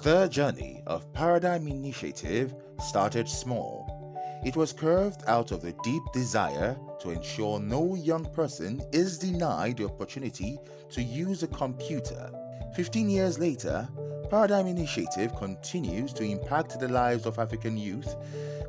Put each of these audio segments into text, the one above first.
The journey of Paradigm Initiative started small. It was carved out of the deep desire to ensure no young person is denied the opportunity to use a computer. 15 years later, Paradigm Initiative continues to impact the lives of African youth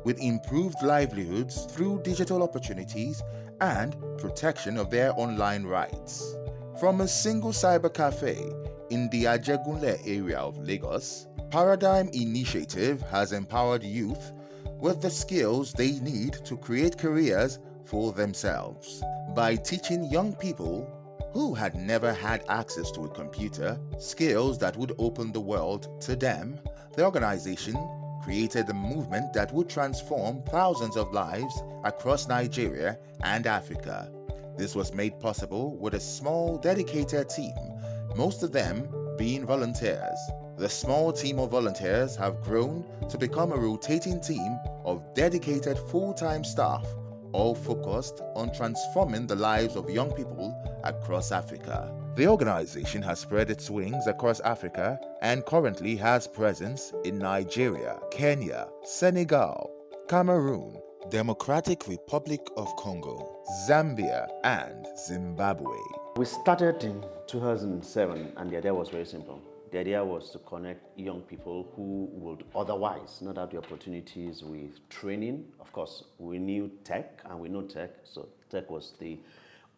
with improved livelihoods through digital opportunities and protection of their online rights. From a single cyber cafe in the Ajegunle area of Lagos, Paradigm Initiative has empowered youth with the skills they need to create careers for themselves. By teaching young people who had never had access to a computer skills that would open the world to them, the organization created a movement that would transform thousands of lives across Nigeria and Africa. This was made possible with a small, dedicated team, most of them being volunteers. The small team of volunteers have grown to become a rotating team of dedicated full-time staff, all focused on transforming the lives of young people across Africa. The organization has spread its wings across Africa and currently has presence in Nigeria, Kenya, Senegal, Cameroon, Democratic Republic of Congo, Zambia, and Zimbabwe. We started in 2007 and the idea was very simple. The idea was to connect young people who would otherwise not have the opportunities with training. Of course, we knew tech and we know tech, so tech was the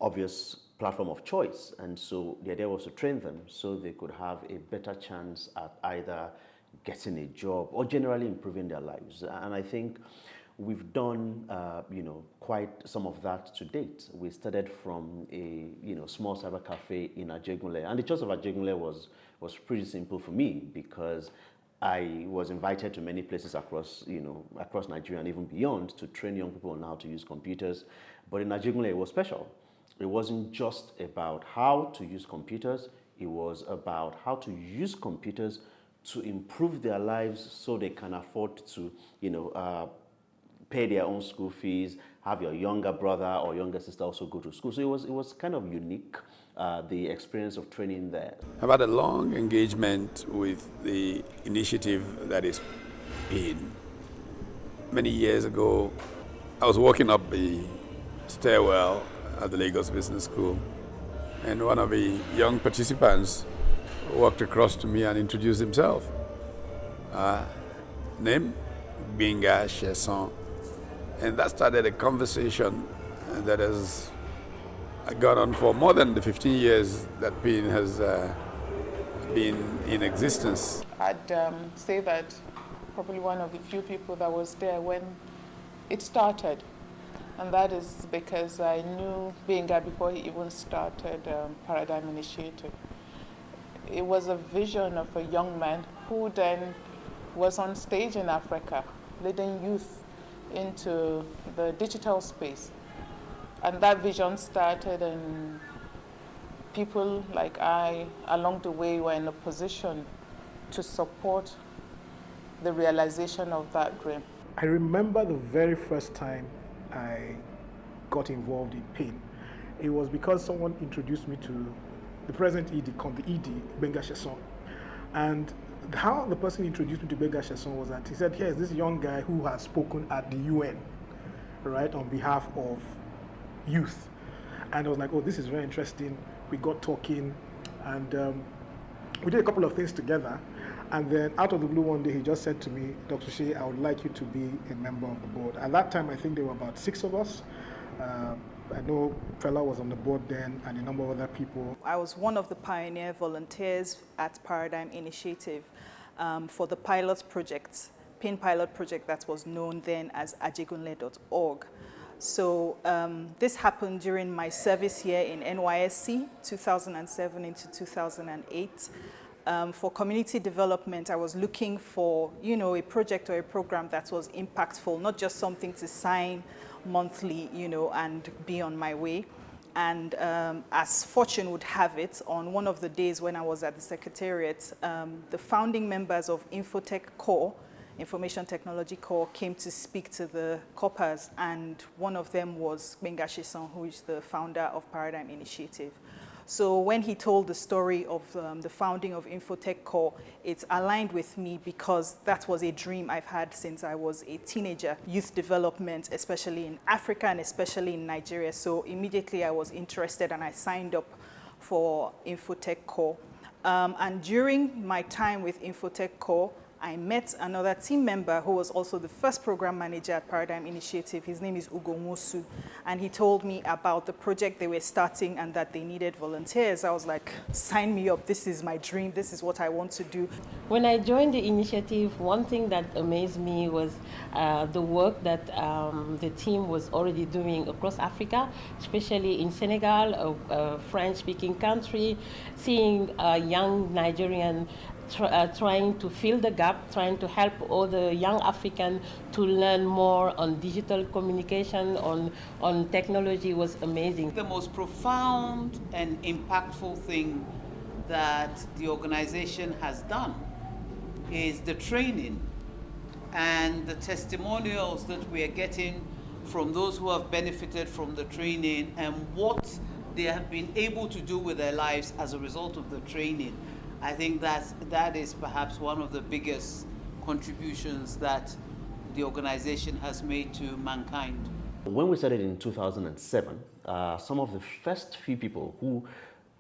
obvious platform of choice. And so the idea was to train them so they could have a better chance at either getting a job or generally improving their lives. And I think we've done, quite some of that to date. We started from a, small cyber cafe in Ajegunle, and the choice of Ajegunle was pretty simple for me because I was invited to many places across Nigeria and even beyond to train young people on how to use computers. But in Ajegunle, it was special. It wasn't just about how to use computers. It was about how to use computers to improve their lives so they can afford to, pay their own school fees, have your younger brother or younger sister also go to school. So it was kind of unique, the experience of training there. I've had a long engagement with the initiative that is PIN. Many years ago, I was walking up the stairwell at the Lagos Business School, and one of the young participants walked across to me and introduced himself. Name? Benga Chesson. And that started a conversation that has gone on for more than the 15 years that PIN has been in existence. I'd say that probably one of the few people that was there when it started. And that is because I knew Benga before he even started Paradigm Initiative. It was a vision of a young man who then was on stage in Africa, leading youth into the digital space. And that vision started, and people like I, along the way, were in a position to support the realization of that dream. I remember the very first time I got involved in PIN. It was because someone introduced me to the present ED, the ED, Benga Chesson. And how the person introduced me to Benga Chesson was that he said, here's this young guy who has spoken at the UN, right, on behalf of youth. And I was like, oh, this is very interesting. We got talking, and we did a couple of things together. And then out of the blue one day, he just said to me, Dr. Shea, I would like you to be a member of the board. At that time, I think there were about 6 of us. I know Fela was on the board then, and a number of other people. I was one of the pioneer volunteers at Paradigm Initiative for the pilot project, PIN pilot project that was known then as ajegunle.org. So this happened during my service year in NYSC, 2007 into 2008. For community development, I was looking for, a project or a program that was impactful, not just something to sign monthly, and be on my way. And as fortune would have it, on one of the days when I was at the Secretariat, the founding members of Infotech Core, Information Technology Core, came to speak to the corpers, and one of them was Benga Chesson, who is the founder of Paradigm Initiative. So when he told the story of the founding of Infotech Corps, it aligned with me because that was a dream I've had since I was a teenager. Youth development, especially in Africa and especially in Nigeria. So immediately I was interested and I signed up for Infotech Corps. And during my time with Infotech Corps, I met another team member who was also the first program manager at Paradigm Initiative. His name is Ugo Mosu, and he told me about the project they were starting and that they needed volunteers. I was like, sign me up, this is my dream, this is what I want to do. When I joined the initiative, one thing that amazed me was the work that the team was already doing across Africa, especially in Senegal, a French-speaking country, seeing young Nigerian trying to fill the gap, trying to help all the young Africans to learn more on digital communication, on technology was amazing. The most profound and impactful thing that the organization has done is the training and the testimonials that we are getting from those who have benefited from the training and what they have been able to do with their lives as a result of the training. I think that is perhaps one of the biggest contributions that the organization has made to mankind. When we started in 2007, some of the first few people who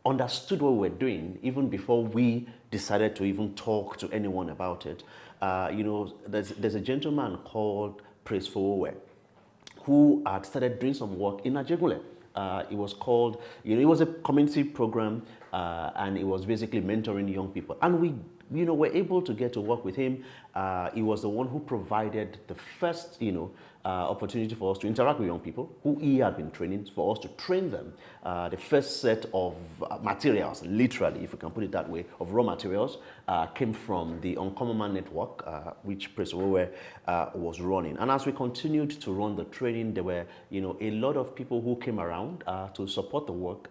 understood what we were doing, even before we decided to even talk to anyone about it, there's a gentleman called Praise Fowowe who had started doing some work in Ajegunle. It was called, it was a community program, and it was basically mentoring young people. And we, were able to get to work with him. He was the one who provided the first, opportunity for us to interact with young people who he had been training, for us to train them. The first set of materials, literally, if we can put it that way, of raw materials, came from the Uncommon Man Network, which Prince Owe was running. And as we continued to run the training, there were, a lot of people who came around to support the work.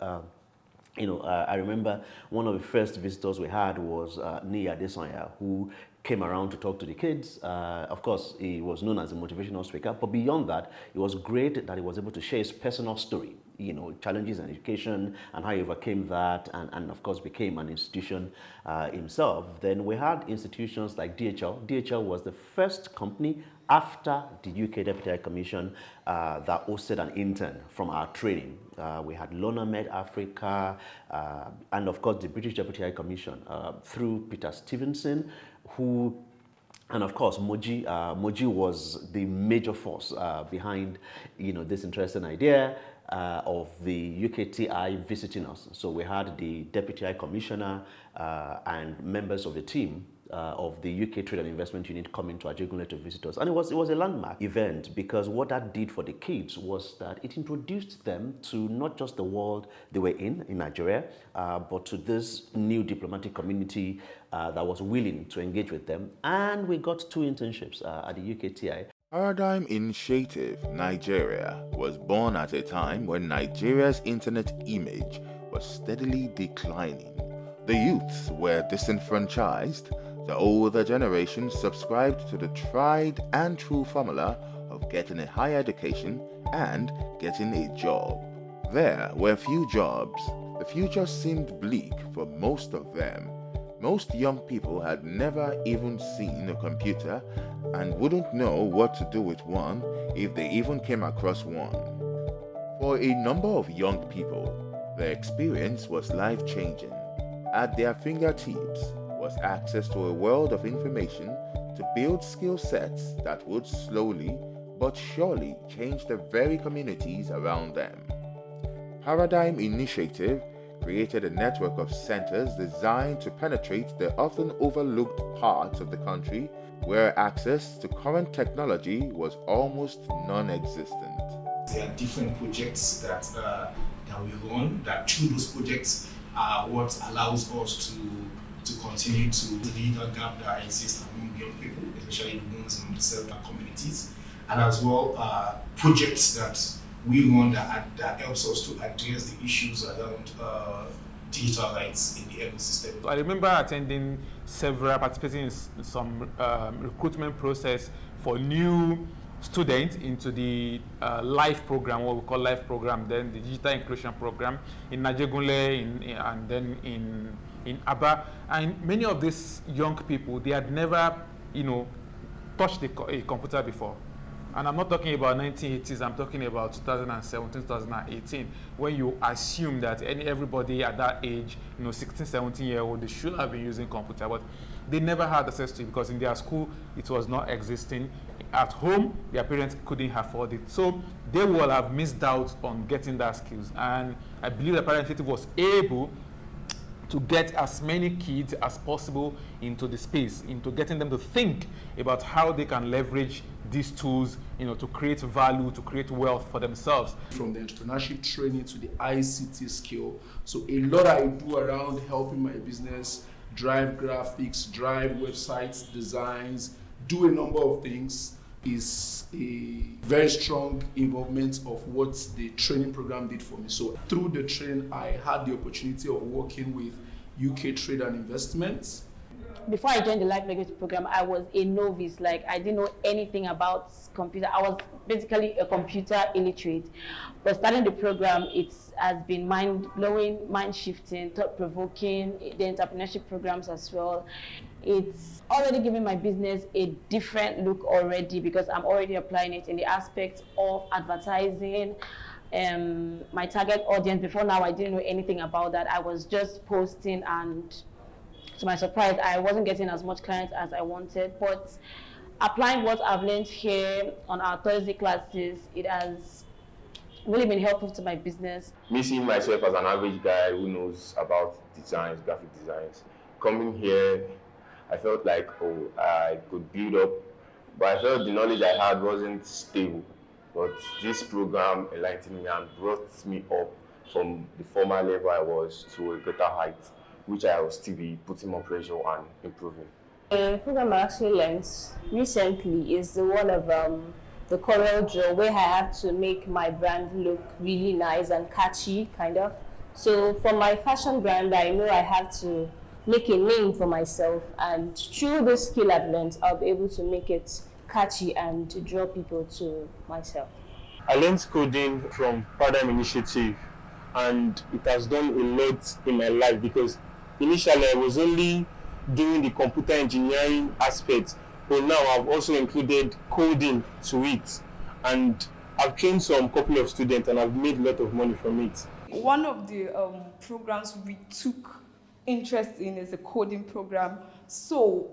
I remember one of the first visitors we had was Nia Desanya, who came around to talk to the kids. Of course, he was known as a motivational speaker, but beyond that, it was great that he was able to share his personal story, challenges in education and how he overcame that and of course became an institution himself. Then we had institutions like DHL. DHL was the first company after the UK Deputy High Commission that hosted an intern from our training. We had LonaMed Africa, and of course the British Deputy High Commission through Peter Stevenson, and of course Moji. Moji was the major force behind this interesting idea of the UKTI visiting us. So we had the Deputy High Commissioner and members of the team of the UK Trade and Investment Unit coming to Ajegunle to visit us. And it was a landmark event because what that did for the kids was that it introduced them to not just the world they were in Nigeria, but to this new diplomatic community that was willing to engage with them. And we got 2 internships at the UKTI. Paradigm Initiative Nigeria was born at a time when Nigeria's internet image was steadily declining. The youths were disenfranchised. The older generation subscribed to the tried and true formula of getting a higher education and getting a job. There were few jobs. The future seemed bleak for most of them. Most young people had never even seen a computer and wouldn't know what to do with one if they even came across one. For a number of young people, the experience was life-changing. At their fingertips was access to a world of information to build skill sets that would slowly but surely change the very communities around them. Paradigm Initiative created a network of centers designed to penetrate the often overlooked parts of the country where access to current technology was almost non-existent. There are different projects that we run, that through those projects are what allows us to continue to lead the gap that exists among young people, especially the ones in the self-help communities, and as well projects that we run that helps us to address the issues around digital rights in the ecosystem. I remember participating in some recruitment process for new students into the life program, what we call life program, then the digital inclusion program in Najegunle, and then in Aba. And many of these young people, they had never, touched a computer before. And I'm not talking about 1980s, I'm talking about 2017, 2018, when you assume that everybody at that age, 16, 17-year-old, they should have been using computer, but they never had access to it because in their school, it was not existing. At home, their parents couldn't afford it. So they will have missed out on getting that skills. And I believe the Parent Initiative was able to get as many kids as possible into the space, into getting them to think about how they can leverage these tools, to create value, to create wealth for themselves. From the entrepreneurship training to the ICT skill. So a lot I do around helping my business drive graphics, drive websites, designs, do a number of things is a very strong involvement of what the training program did for me. So through the training, I had the opportunity of working with UK Trade and Investments. Before I joined the Life Legacy program, I was a novice. Like, I didn't know anything about computer. I was basically a computer illiterate. But starting the program, it has been mind-blowing, mind-shifting, thought-provoking, the entrepreneurship programs as well. It's already giving my business a different look already because I'm already applying it in the aspect of advertising. My target audience, before now, I didn't know anything about that. I was just posting, and to my surprise, I wasn't getting as much clients as I wanted. But applying what I've learned here on our Thursday classes, it has really been helpful to my business. Me seeing myself as an average guy who knows about designs, graphic designs, coming here, I felt like, I could build up, but I felt the knowledge I had wasn't stable. But this program enlightened me and brought me up from the former level I was to a greater height, which I will still be putting more pressure and improving. The program I actually learned recently is the one of the Corel Draw, where I have to make my brand look really nice and catchy, kind of. So for my fashion brand, I know I have to make a name for myself, and through the skill I've learned, I'll be able to make it catchy and to draw people to myself. I learned coding from Paradigm Initiative, and it has done a lot in my life because initially I was only doing the computer engineering aspect, but now I've also included coding to it, and I've trained some couple of students and I've made a lot of money from it. One of the programs we took interest in is the coding program. So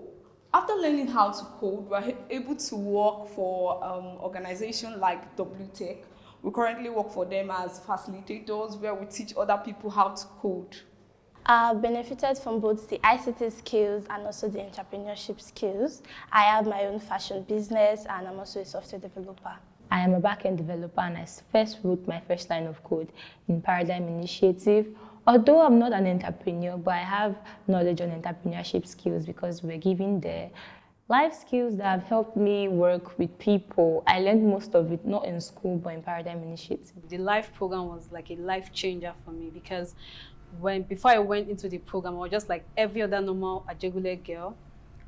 after learning how to code, we're able to work for organizations like WTech. We currently work for them as facilitators, where we teach other people how to code. I've benefited from both the ICT skills and also the entrepreneurship skills. I have my own fashion business and I'm also a software developer. I am a back-end developer and I first wrote my first line of code in Paradigm Initiative. Although I'm not an entrepreneur, but I have knowledge on entrepreneurship skills because we're given the life skills that have helped me work with people. I learned most of it, not in school, but in Paradigm Initiative. The life program was like a life changer for me because before I went into the program, I was just like every other normal Ajegule girl.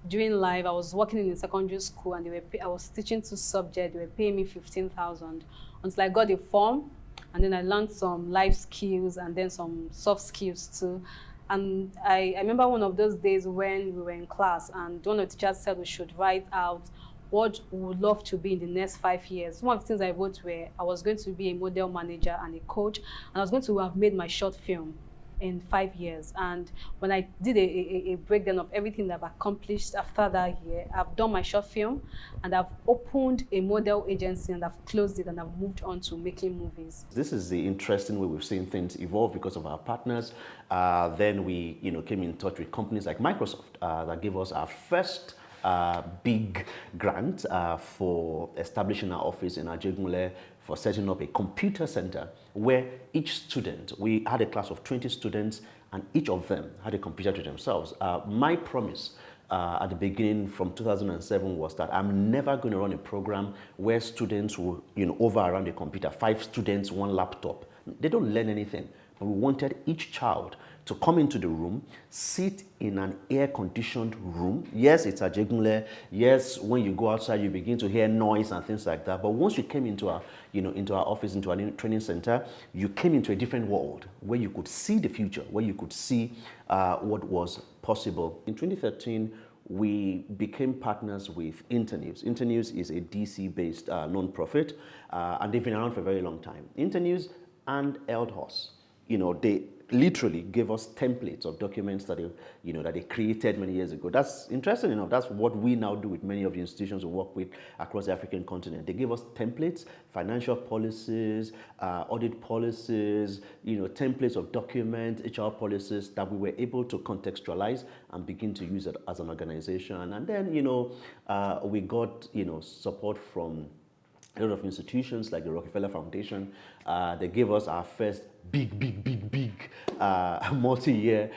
During life, I was working in a secondary school and I was teaching 2 subjects. They were paying me 15,000 until I got a form. And then I learned some life skills and then some soft skills too. And I remember one of those days when we were in class and one of the teachers said we should write out what we would love to be in the next 5 years. One of the things I wrote were I was going to be a model manager and a coach, and I was going to have made my short film in 5 years. And when I did a breakdown of everything that I've accomplished after that year, I've done my short film and I've opened a model agency and I've closed it and I've moved on to making movies. This is the interesting way we've seen things evolve because of our partners. Then we came in touch with companies like Microsoft that gave us our first big grant for establishing our office in Ajegunle, for setting up a computer center where each student, we had a class of 20 students and each of them had a computer to themselves. My promise at the beginning from 2007 was that I'm never going to run a program where students will over around a computer, 5 students, 1 laptop. They don't learn anything. And we wanted each child to come into the room, sit in an air-conditioned room. Yes, it's a Ajegunle. Yes, when you go outside, you begin to hear noise and things like that. But once you came into our, into our office, into our training center, you came into a different world where you could see the future, where you could see what was possible. In 2013, we became partners with Internews. Internews is a DC-based non-profit, and they've been around for a very long time. Internews and Eldhorse, they literally gave us templates of documents that they created many years ago. That's interesting enough. That's what we now do with many of the institutions we work with across the African continent. They gave us templates, financial policies, audit policies, templates of documents, HR policies that we were able to contextualize and begin to use it as an organization. And then, we got, support from a lot of institutions like the Rockefeller Foundation. They gave us our first big multi-year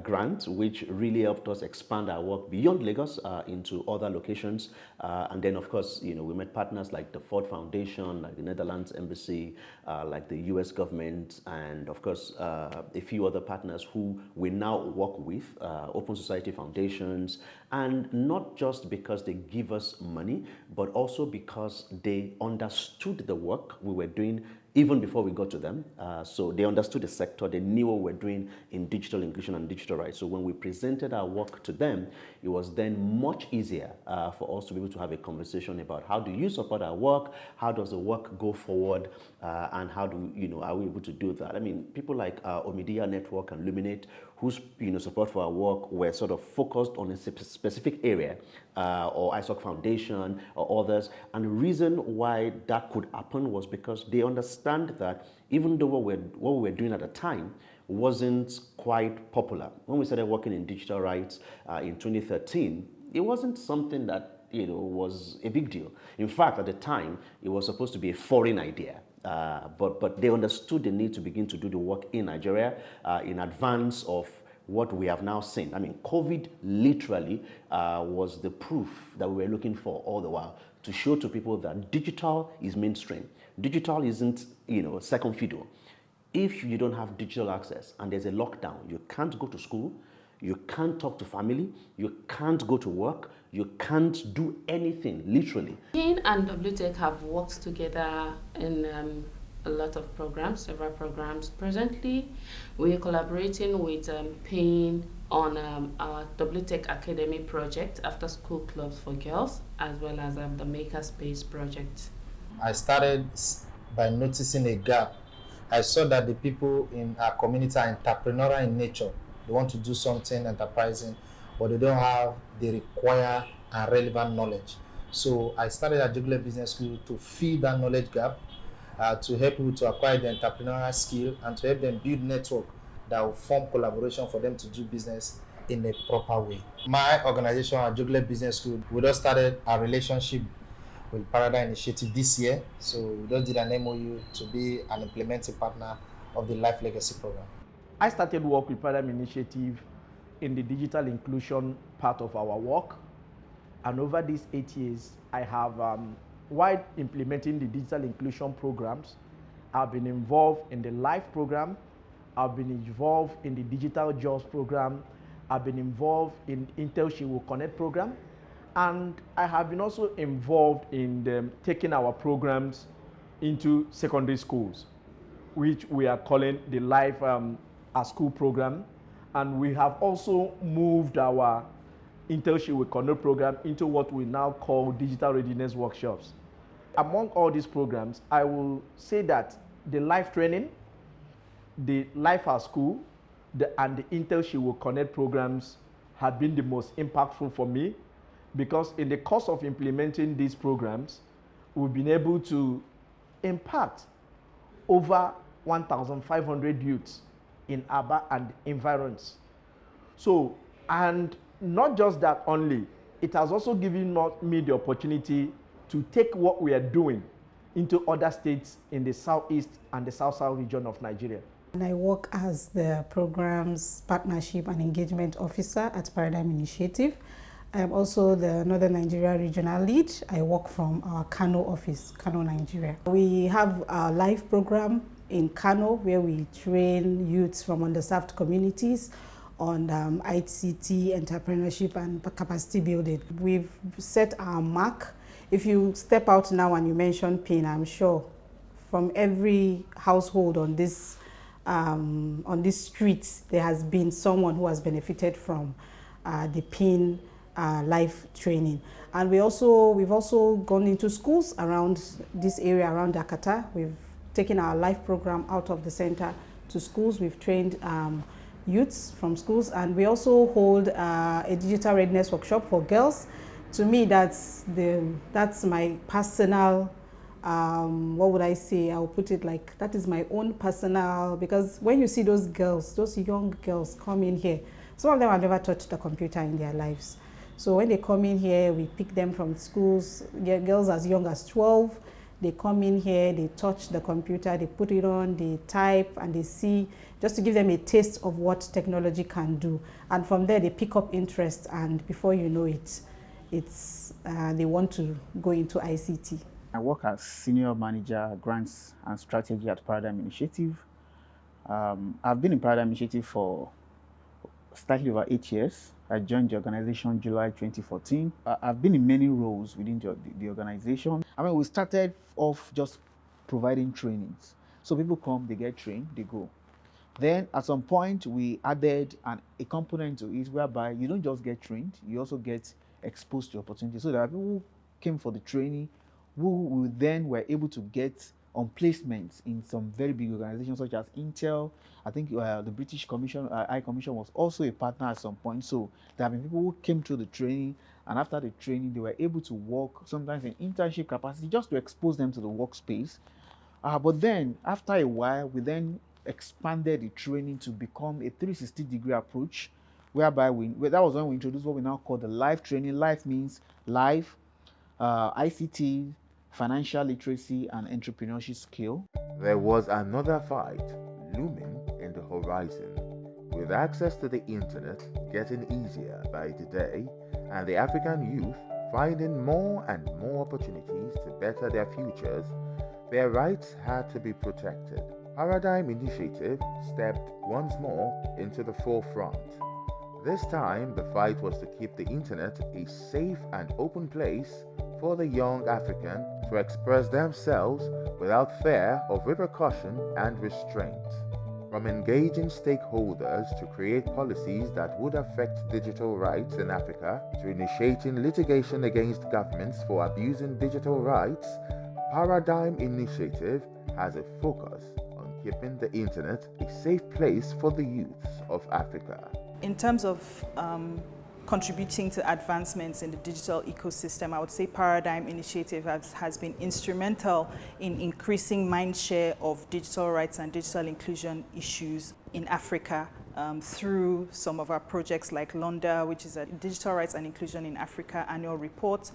grant, which really helped us expand our work beyond Lagos into other locations. And then, of course, we met partners like the Ford Foundation, like the Netherlands Embassy, like the US government, and of course, a few other partners who we now work with, Open Society Foundations, and not just because they give us money, but also because they understood the work we were doing even before we got to them. So they understood the sector, they knew what we're doing in digital inclusion and digital rights. So when we presented our work to them, it was then much easier for us to be able to have a conversation about how do you support our work, how does the work go forward, and how do, are we able to do that? I mean, people like Omidia Network and Luminate, whose support for our work were sort of focused on a specific area, or ISOC Foundation or others. And the reason why that could happen was because they understand that even though what we were doing at the time wasn't quite popular. When we started working in digital rights in 2013, it wasn't something that was a big deal. In fact, at the time, it was supposed to be a foreign idea. But they understood the need to begin to do the work in Nigeria in advance of what we have now seen. I mean, COVID literally was the proof that we were looking for all the while, to show to people that digital is mainstream. Digital isn't, second fiddle. If you don't have digital access and there's a lockdown, you can't go to school, you can't talk to family, you can't go to work, you can't do anything, literally. PAIN and WTech have worked together in a lot of programs, several programs. Presently, we are collaborating with PAIN on our WTech Academy project, after school clubs for girls, as well as the Makerspace project. I started by noticing a gap. I saw that the people in our community are entrepreneurial in nature. They want to do something enterprising, but they don't have the required and relevant knowledge. So I started at Ajegunle Business School to fill that knowledge gap, to help people to acquire the entrepreneurial skill and to help them build network that will form collaboration for them to do business in a proper way. My organization, Ajegunle Business School, we just started our relationship with Paradigm Initiative this year. So we just did an MOU to be an implementing partner of the Life Legacy Program. I started work with Paradigm Initiative in the digital inclusion part of our work. And over these 8 years, I have, while implementing the digital inclusion programs, I've been involved in the Life program, I've been involved in the Digital Jobs program, I've been involved in Intel She Will Connect program, and I have been also involved in taking our programs into secondary schools, which we are calling the Life at School program. And we have also moved our Intel She Will Connect program into what we now call digital readiness workshops. Among all these programs, I will say that the Life training, the Life at School, and the Intel She Will Connect programs have been the most impactful for me, because in the course of implementing these programs, we've been able to impact over 1,500 youths in Aba and environs. So, and not just that only, it has also given me the opportunity to take what we are doing into other states in the southeast and the south-south region of Nigeria. And I work as the Programs Partnership and Engagement Officer at Paradigm Initiative. I am also the Northern Nigeria Regional Lead. I work from our Kano office, Kano, Nigeria. We have our Life program, in Kano, where we train youths from underserved communities on ICT, entrepreneurship, and capacity building. We've set our mark. If you step out now and you mention PIN, I'm sure from every household on this streets, there has been someone who has benefited from the PIN life training. And we've also gone into schools around this area, around Dakata. We've taken our life program out of the center to schools. We've trained youths from schools, and we also hold a digital readiness workshop for girls. To me, that's my personal, what would I say? I'll put it like, that is my own personal, because when you see those girls, those young girls come in here, some of them have never touched the computer in their lives. So when they come in here, we pick them from schools, girls as young as 12, they come in here, they touch the computer, they put it on, they type, and they see, just to give them a taste of what technology can do. And from there, they pick up interest, and before you know it, they want to go into ICT. I work as Senior Manager, Grants and Strategy at Paradigm Initiative. I've been in Paradigm Initiative for slightly over 8 years. I joined the organization July 2014. I've been in many roles within the organization. I mean, we started off just providing trainings. So people come, they get trained, they go. Then at some point, we added a component to it whereby you don't just get trained, you also get exposed to opportunities. So there are people who came for the training who then were able to get on placements in some very big organizations such as Intel. I think the British Commission, High Commission was also a partner at some point. So there have been people who came through the training, and after the training, they were able to work sometimes in internship capacity just to expose them to the workspace. But then after a while, we then expanded the training to become a 360-degree approach, whereby that was when we introduced what we now call the life training. Life means life, ICT, financial literacy, and entrepreneurship skill. There was another fight looming in the horizon, with access to the internet getting easier by the day, and the African youth finding more and more opportunities to better their futures. Their rights had to be protected. Paradigm Initiative stepped once more into the forefront. This time, the fight was to keep the internet a safe and open place for the young African to express themselves without fear of repercussion and restraint. From engaging stakeholders to create policies that would affect digital rights in Africa, to initiating litigation against governments for abusing digital rights, Paradigm Initiative has a focus on keeping the internet a safe place for the youths of Africa. In terms of contributing to advancements in the digital ecosystem, I would say Paradigm Initiative has been instrumental in increasing mindshare of digital rights and digital inclusion issues in Africa through some of our projects like LONDA, which is a Digital Rights and Inclusion in Africa annual report.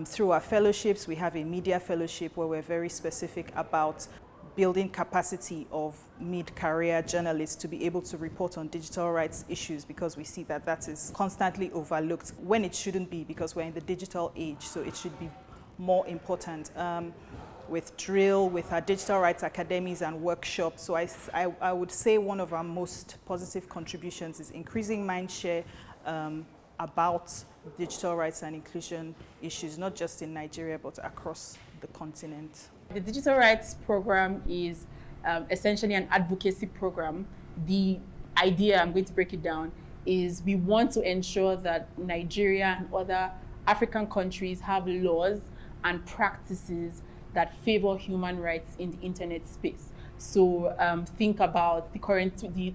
Through our fellowships, we have a media fellowship where we're very specific about building capacity of mid-career journalists to be able to report on digital rights issues, because we see that that is constantly overlooked when it shouldn't be, because we're in the digital age, so it should be more important. With drill, with our digital rights academies and workshops, so I would say one of our most positive contributions is increasing mindshare about digital rights and inclusion issues, not just in Nigeria, but across the continent. The Digital Rights Program is essentially an advocacy program. The idea, I'm going to break it down, is we want to ensure that Nigeria and other African countries have laws and practices that favor human rights in the internet space. So think about the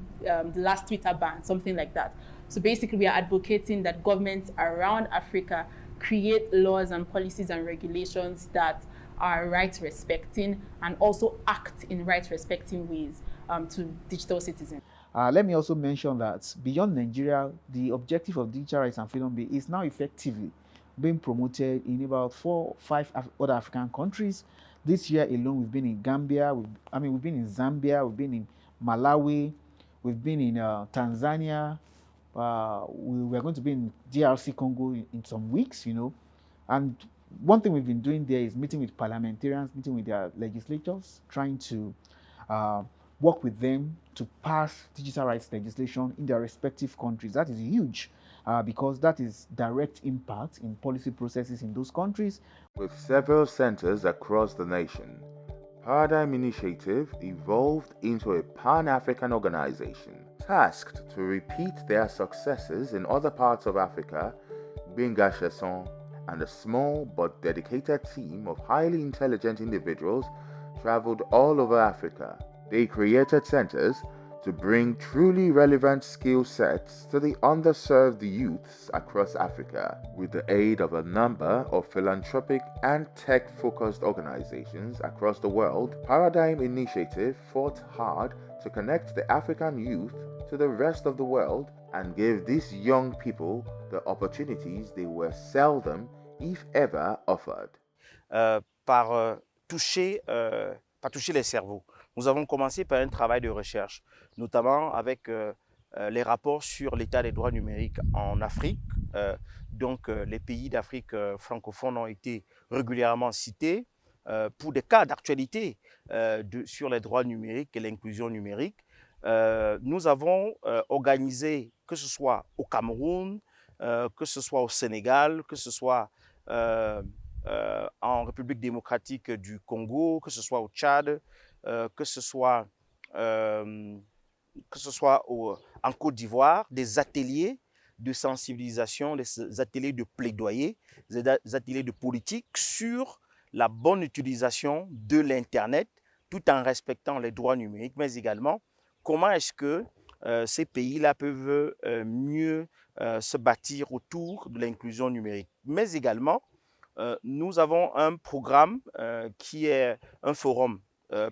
last Twitter ban, something like that. So basically we are advocating that governments around Africa create laws and policies and regulations that are right respecting and also act in right respecting ways to digital citizens. Let me also mention that beyond Nigeria, the objective of Digital Rights and Freedom Day is now effectively being promoted in about 4 or 5 other African countries. This year alone, we've been in Gambia, we've been in Zambia, we've been in Malawi, we've been in Tanzania, we're going to be in DRC Congo in some weeks, and one thing we've been doing there is meeting with parliamentarians, meeting with their legislators, trying to work with them to pass digital rights legislation in their respective countries. That is huge because that is direct impact in policy processes in those countries. With several centers across the nation, Paradigm Initiative evolved into a Pan-African organization tasked to repeat their successes in other parts of Africa. Benga Chesson and a small but dedicated team of highly intelligent individuals traveled all over Africa. They created centers to bring truly relevant skill sets to the underserved youths across Africa. With the aid of a number of philanthropic and tech-focused organizations across the world, Paradigm Initiative fought hard to connect the African youth to the rest of the world and give these young people the opportunities they were seldom, if ever, offered. Par toucher les cerveaux. Nous avons commencé par un travail de recherche, notamment avec les rapports sur l'état des droits numériques en Afrique. Les pays d'Afrique francophone ont été régulièrement cités pour des cas d'actualité sur les droits numériques et l'inclusion numérique. Nous avons organisé, que ce soit au Cameroun, que ce soit au Sénégal, que ce soit en République démocratique du Congo, que ce soit au Tchad, que ce soit en Côte d'Ivoire, des ateliers de sensibilisation, des ateliers de plaidoyer, des ateliers de politique sur la bonne utilisation de l'Internet tout en respectant les droits numériques, mais également comment est-ce que ces pays-là peuvent mieux se bâtir autour de l'inclusion numérique. Mais également, nous avons un programme qui est un forum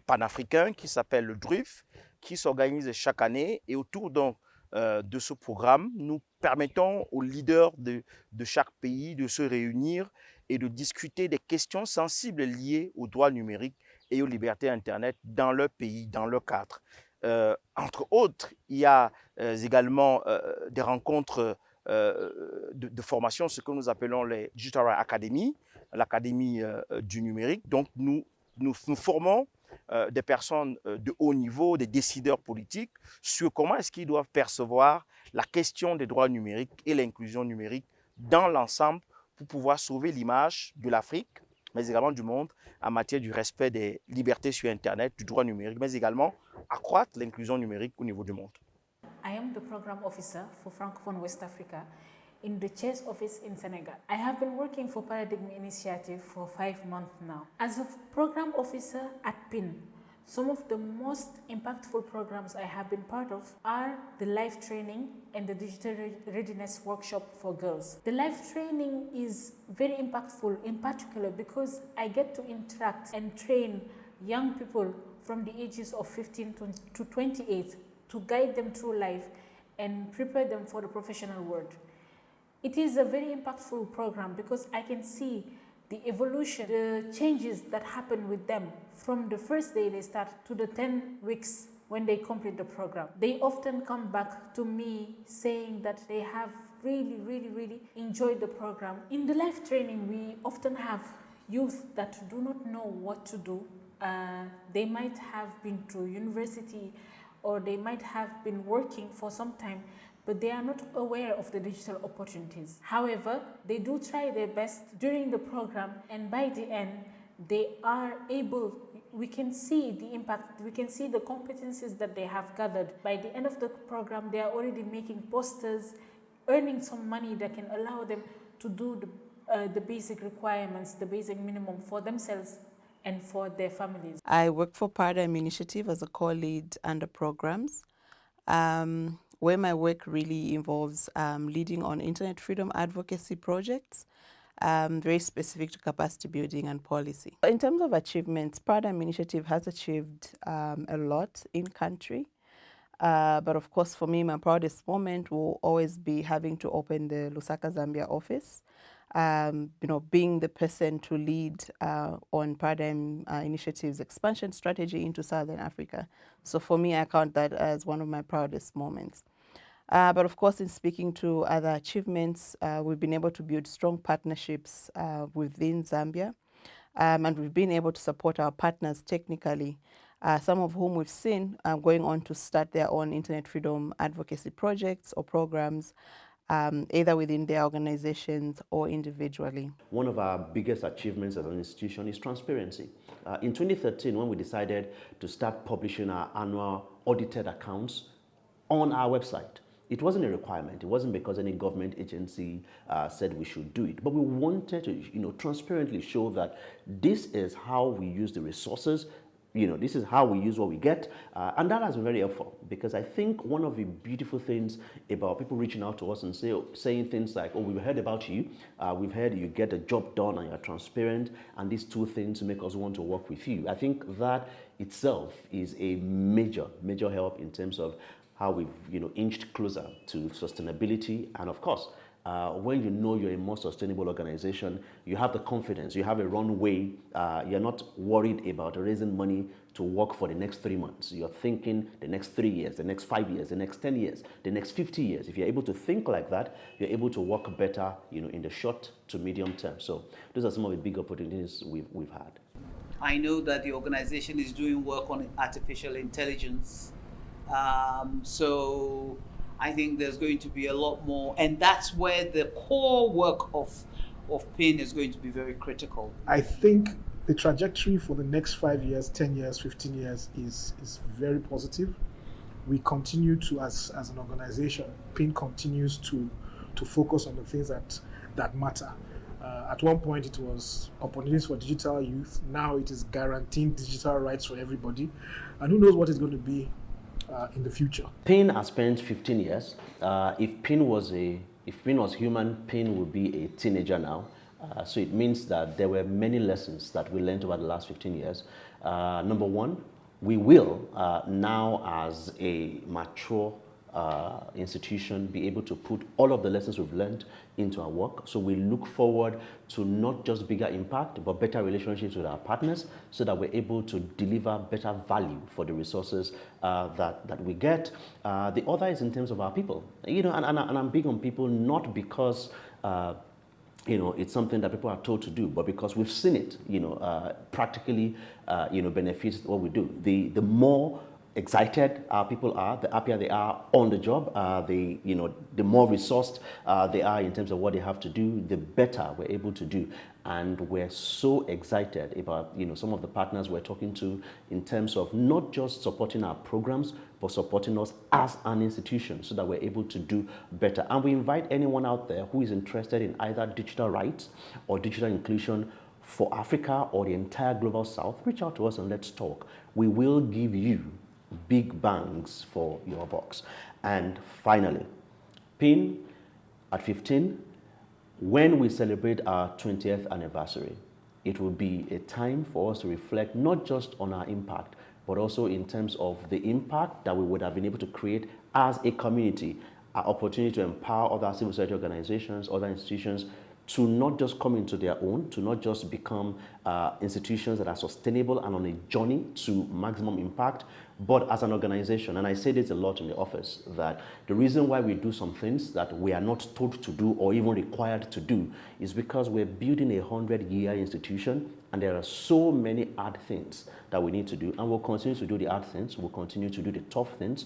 panafricain qui s'appelle le DRUF, qui s'organise chaque année. Et autour donc, de ce programme, nous permettons aux leaders de chaque pays de se réunir et de discuter des questions sensibles liées aux droits numériques et aux libertés Internet dans leur pays, dans leur cadre. Entre autres, il y a également des rencontres de formation, ce que nous appelons les Digital Rights Academy, l'académie du numérique. Donc nous formons des personnes de haut niveau, des décideurs politiques, sur comment est-ce qu'ils doivent percevoir la question des droits numériques et l'inclusion numérique dans l'ensemble pour pouvoir sauver l'image de l'Afrique, mais également du monde en matière du respect des libertés sur Internet, du droit numérique, mais également accroître l'inclusion numérique au niveau du monde. I am the program officer for Francophone West Africa in the Chess office in Senegal. I have been working for Paradigm Initiative for 5 months now. As a program officer at PIN, some of the most impactful programs I have been part of are the life training and the digital readiness workshop for girls. The life training is very impactful in particular because I get to interact and train young people from the ages of 15 to 28 to guide them through life and prepare them for the professional world. It is a very impactful program because I can see the evolution, the changes that happen with them from the first day they start to the 10 weeks when they complete the program. They often come back to me saying that they have really enjoyed the program. In the life training, we often have youth that do not know what to do. They might have been through university or they might have been working for some time, but they are not aware of the digital opportunities. However, they do try their best during the program, and by the end, they are able, we can see the impact, we can see the competencies that they have gathered. By the end of the program, they are already making posters, earning some money that can allow them to do the basic requirements, the basic minimum for themselves and for their families. I work for Paradigm Initiative as a core lead under programs, where my work really involves leading on internet freedom advocacy projects, very specific to capacity building and policy. In terms of achievements, Paradigm Initiative has achieved a lot in country. But of course, for me, my proudest moment will always be having to open the Lusaka, Zambia office. Being the person to lead on Paradigm Initiative's expansion strategy into Southern Africa. So for me, I count that as one of my proudest moments. But of course, in speaking to other achievements, we've been able to build strong partnerships within Zambia. And we've been able to support our partners technically some of whom we've seen going on to start their own internet freedom advocacy projects or programs, either within their organizations or individually. One of our biggest achievements as an institution is transparency. In 2013, when we decided to start publishing our annual audited accounts on our website, it wasn't a requirement. It wasn't because any government agency said we should do it, but we wanted to, transparently show that this is how we use the resources. This is how we use what we get, and that has been very helpful, because I think one of the beautiful things about people reaching out to us and saying things like, oh, we've heard about you, we've heard you get a job done and you're transparent, and these two things make us want to work with you. I think that itself is a major help in terms of how we've inched closer to sustainability. And of course, when you know you're a more sustainable organization, you have the confidence, you have a runway, you're not worried about raising money to work for the next 3 months. You're thinking the next 3 years, the next 5 years, the next 10 years, the next 50 years. If you're able to think like that, you're able to work better in the short to medium term. So those are some of the big opportunities we've had. I know that the organization is doing work on artificial intelligence. So I think there's going to be a lot more, and that's where the core work of PIN is going to be very critical. I think the trajectory for the next 5 years, 10 years, 15 years is very positive. We continue to, as an organization, PIN continues to focus on the things that matter. At one point it was opportunities for digital youth. Now it is guaranteeing digital rights for everybody. And who knows what it's going to be in the future. PIN has spent 15 years. If PIN was human, PIN would be a teenager now. So it means that there were many lessons that we learned over the last 15 years. Number one, we will now, as a mature institution, be able to put all of the lessons we've learned into our work. So we look forward to not just bigger impact, but better relationships with our partners, so that we're able to deliver better value for the resources that we get. The other is in terms of our people. And I'm big on people, not because it's something that people are told to do, but because we've seen it, practically, benefits what we do. The more excited our people are, the happier they are on the job, the more resourced they are in terms of what they have to do, the better we're able to do. And we're so excited about some of the partners we're talking to in terms of not just supporting our programs, but supporting us as an institution, so that we're able to do better. And we invite anyone out there who is interested in either digital rights or digital inclusion for Africa or the entire global south, reach out to us and let's talk. We will give you big bangs for your bucks. And finally, PIN at 15, when we celebrate our 20th anniversary, it will be a time for us to reflect not just on our impact, but also in terms of the impact that we would have been able to create as a community, our opportunity to empower other civil society organizations, other institutions, to not just come into their own, to not just become institutions that are sustainable and on a journey to maximum impact, but as an organization. And I say this a lot in the office, that the reason why we do some things that we are not told to do or even required to do is because we're building a 100-year institution, and there are so many hard things that we need to do, and we'll continue to do the hard things, we'll continue to do the tough things,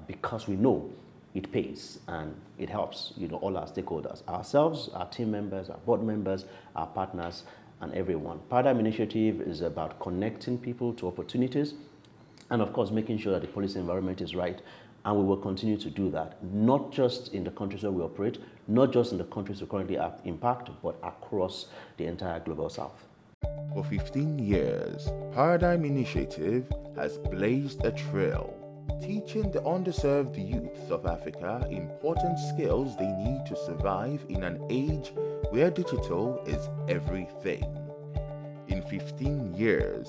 because we know it pays and it helps all our stakeholders, ourselves, our team members, our board members, our partners, and everyone. Paradigm Initiative is about connecting people to opportunities, and of course making sure that the policy environment is right, and we will continue to do that, not just in the countries where we operate, not just in the countries we currently have impact, but across the entire global south. For 15 years, Paradigm Initiative has blazed a trail, teaching the underserved youth of Africa important skills they need to survive in an age where digital is everything. In 15 years,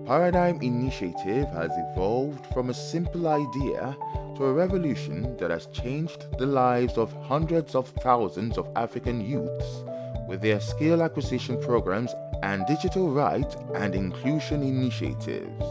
Paradigm Initiative has evolved from a simple idea to a revolution that has changed the lives of hundreds of thousands of African youths with their skill acquisition programs and digital rights and inclusion initiatives.